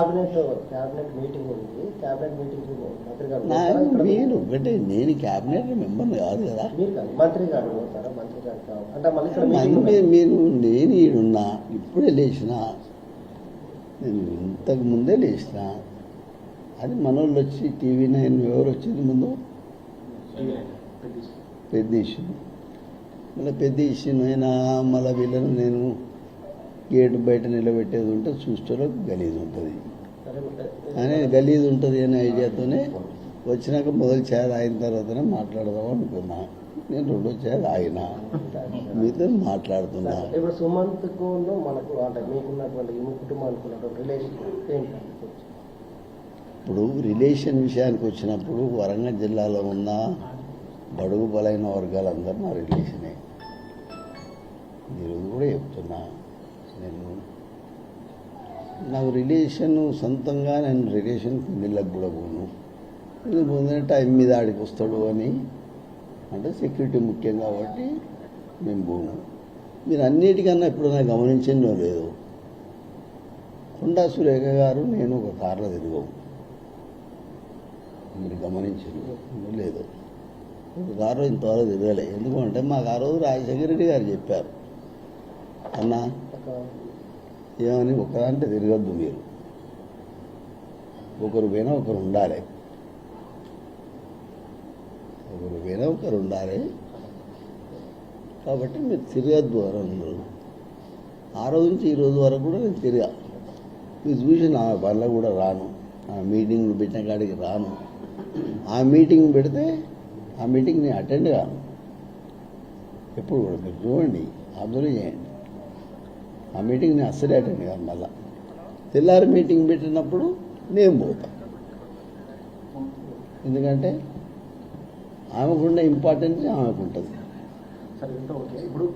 Cabinet meeting ఉంది. Cabinet meeting మంత్రి గారు మీరు ఒకటే, నేను క్యాబినెట్ మెంబర్ కాదు కదా. మీరు కాదు, మంత్రి గారు పోతారా? మంత్రి గారు కాదు అంటే మళ్ళీ మీరు నేను ఈడున్నా, ఇప్పుడే లేచిన, నేను ఇంతకు ముందే లేచిన. అది మనోళ్ళు వచ్చి టీవీ 9 ఎవరు వచ్చింది ముందు పెద్ద ఇష్యూ, మళ్ళీ పెద్ద ఇష్యూ అయినా మళ్ళీ వీళ్ళను నేను గేటు బయట నిలబెట్టేది ఉంటే చూసేటోళ్ళకి గలీజ్ ఉంటుంది అని, గలీజ్ ఉంటుంది అనే ఐడియాతోనే వచ్చినాక మొదలు చేయాలి, అయిన తర్వాతనే మాట్లాడదాం అనుకున్నా. నేను రెండో చేయాలి ఆయన మీతో మాట్లాడుతున్నా. ఇప్పుడు సుమంత్కు మనకు అంటే మీకున్నటువంటి మీ కుటుంబానికి ఉన్నటువంటి రిలేషన్ ఏంటి? ఇప్పుడు రిలేషన్ విషయానికి వచ్చినప్పుడు వరంగల్ జిల్లాలో ఉన్న బడుగు బలైన వర్గాలందరూ నా రిలేషనే. ఈరోజు కూడా చెప్తున్నా, నాకు రిలేషన్ సొంతంగా నేను రిలేషన్ నీళ్ళకు కూడా పోను. ఇది ముందే టైం మీద ఆడికి వస్తాడు అని అంటే సెక్యూరిటీ ముఖ్యం కాబట్టి మేము పోను. మీరు అన్నిటికన్నా ఎప్పుడైనా గమనించిందో లేదు, కొండా సురేఖ గారు నేను ఒక కార్లో తిరిగాము. మీరు గమనించారు లేదు, ఒక కారు ఇంతవరకు తిరగలే. ఎందుకంటే మాకు ఆ రోజు రాజశేఖర రెడ్డి గారు చెప్పారు, అన్నా ఏమని ఒకరంటే తిరగద్దు, మీరు ఒకరు పోయినా ఒకరు ఉండాలి, ఒకరు పోయినా ఒకరు ఉండాలి, కాబట్టి మీరు తిరగద్దు అని అన్నారు. ఆ రోజు నుంచి ఈ రోజు వరకు కూడా నేను తిరిగా. మీరు చూసి నా వల్ల కూడా రాను, ఆ మీటింగ్ పెట్టిన కాడికి రాను. ఆ మీటింగ్ పెడితే ఆ మీటింగ్ నేను అటెండ్ కాను ఎప్పుడు కూడా. మీరు చూడండి, అబ్జర్వ్ చేయండి, ఆ మీటింగ్ నేను అస్సలే అటెండ్ కాను. మళ్ళా తెల్లారి మీటింగ్ పెట్టినప్పుడు నేను పోతా, ఎందుకంటే ఆమెకున్న ఇంపార్టెన్స్ ఆమెకు ఉంటుంది. సరే, ఓకే. ఇప్పుడు